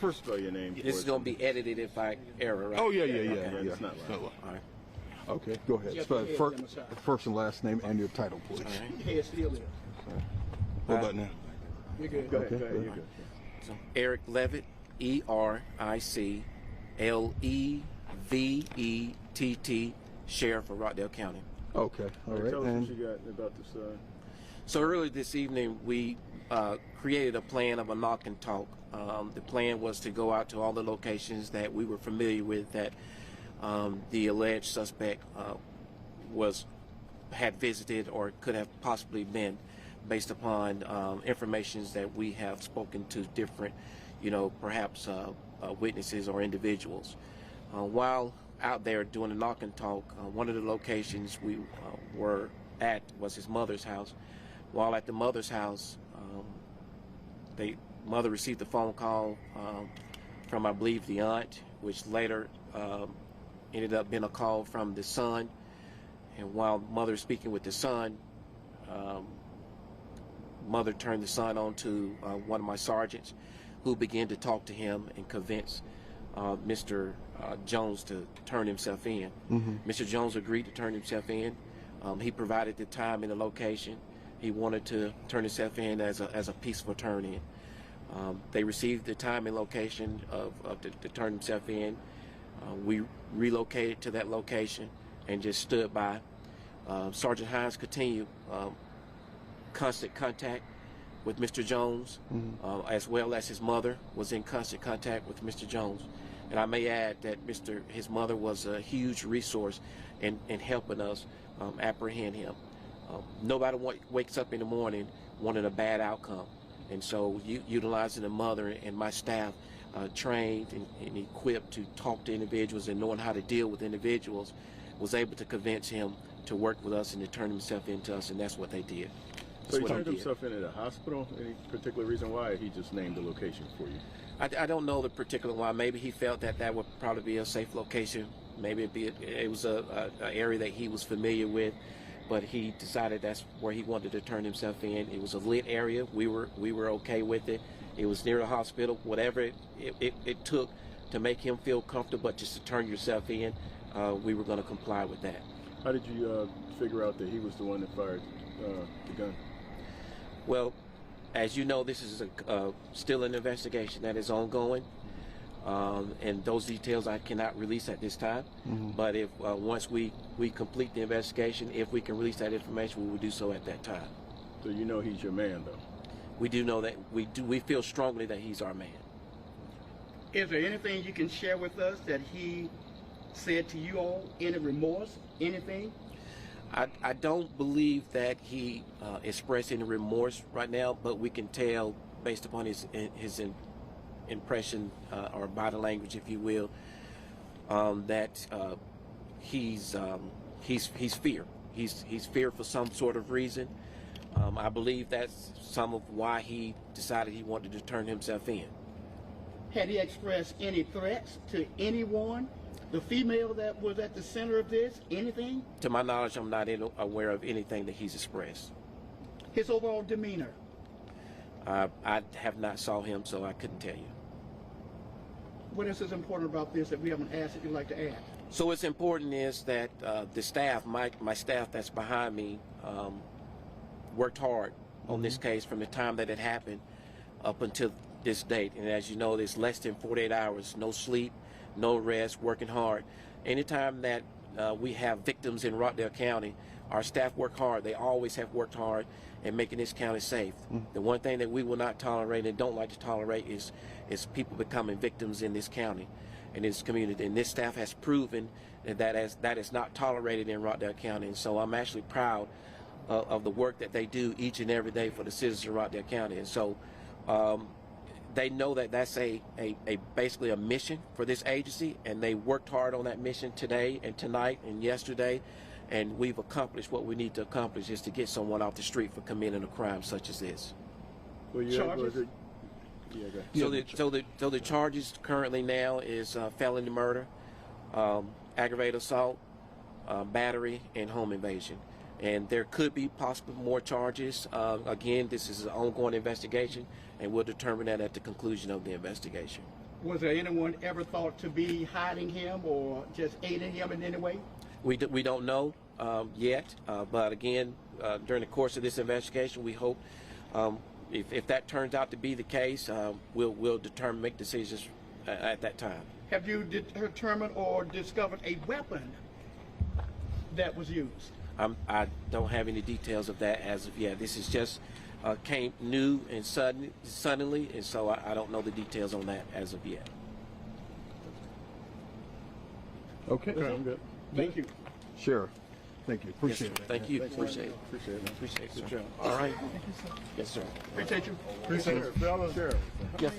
first spell your name. This is going to be edited if I error, right? Oh, yeah. It's not live. All right. Okay, go ahead. Spell first and last name and your title, please. All right. Head still there. What about now? You're good. Go ahead. You're good. So Eric Levett, ERIC LEVETT, Sheriff of Rockdale County. Okay, all right. Tell us what you got about this. So earlier this evening, we created a plan of a knock and talk. The plan was to go out to all the locations that we were familiar with that the alleged suspect had visited or could have possibly been, based upon information that we have spoken to different, perhaps witnesses or individuals. While out there doing the knock and talk, one of the locations we were at was his mother's house. While at the mother's house, mother received a phone call from, I believe, the aunt, which later ended up being a call from the son. And while mother speaking with the son, mother turned the son on to one of my sergeants, who began to talk to him and convince Mr. Jones to turn himself in. Mr. Jones agreed to turn himself in. He provided the time and the location. He wanted to turn himself in as a peaceful turn-in. They received the time and location to turn himself in. We relocated to that location and just stood by. Sergeant Hines continued constant contact with Mr. Jones, as well as his mother was in constant contact with Mr. Jones. And I may add that his mother was a huge resource in helping us apprehend him. Nobody wakes up in the morning wanting a bad outcome. And so utilizing the mother and my staff trained and equipped to talk to individuals and knowing how to deal with individuals, was able to convince him to work with us and to turn himself into us, and that's what they did. So he turned himself in at a hospital? Any particular reason why? He just named the location for you? I don't know the particular why. Maybe he felt that would probably be a safe location. Maybe it was an area that he was familiar with, but he decided that's where he wanted to turn himself in. It was a lit area. We were okay with it. It was near the hospital. Whatever it took to make him feel comfortable, but just to turn yourself in, we were going to comply with that. How did you figure out that he was the one that fired the gun? Well, as you know, this is still an investigation that is ongoing, and those details I cannot release at this time. But if once we complete the investigation, if we can release that information, we will do so at that time. So you know he's your man, though? We do know that. We feel strongly that he's our man. Is there anything you can share with us that he said to you all? Any remorse? Anything? I don't believe that he expressed any remorse right now, but we can tell based upon his impression or body language, if you will, that he's fear. He's fear for some sort of reason. I believe that's some of why he decided he wanted to turn himself in. Had he expressed any threats to anyone? The female that was at the center of this? Anything? To my knowledge, I'm not aware of anything that he's expressed. His overall demeanor? I have not saw him, so I couldn't tell you. What else is important about this that we haven't asked that you'd like to add? So what's important is that the staff, my staff that's behind me, worked hard on this case from the time that it happened up until this date. And as you know, there's less than 48 hours, no sleep, no rest, working hard. Anytime that we have victims in Rockdale County, our staff work hard. They always have worked hard in making this county safe. The one thing that we will not tolerate and don't like to tolerate is people becoming victims in this county, in this community. And this staff has proven that is not tolerated in Rockdale County. And so I'm actually proud of the work that they do each and every day for the citizens of Rockdale County. And so they know that that's basically a mission for this agency, and they worked hard on that mission today and tonight and yesterday, and we've accomplished what we need to accomplish, is to get someone off the street for committing a crime such as this. Well, Charges? So the charges currently now is felony murder, aggravated assault, battery, and home invasion. And there could be possibly more charges. Again, this is an ongoing investigation, and we'll determine that at the conclusion of the investigation. Was there anyone ever thought to be hiding him or just aiding him in any way? We don't know yet, but again, during the course of this investigation, we hope if that turns out to be the case, we'll make decisions at that time. Have you determined or discovered a weapon that was used? I don't have any details of that as of yet. This is just came new and suddenly, and so I don't know the details on that as of yet. Okay. I'm good. Thank you. Sheriff, thank you. Appreciate Yes, sir. it. Thank you. Thanks, Appreciate it. Appreciate it, man. Appreciate it, sir. Good job. All right. Yes, sir. Appreciate you. Appreciate it. Fellas. Yes.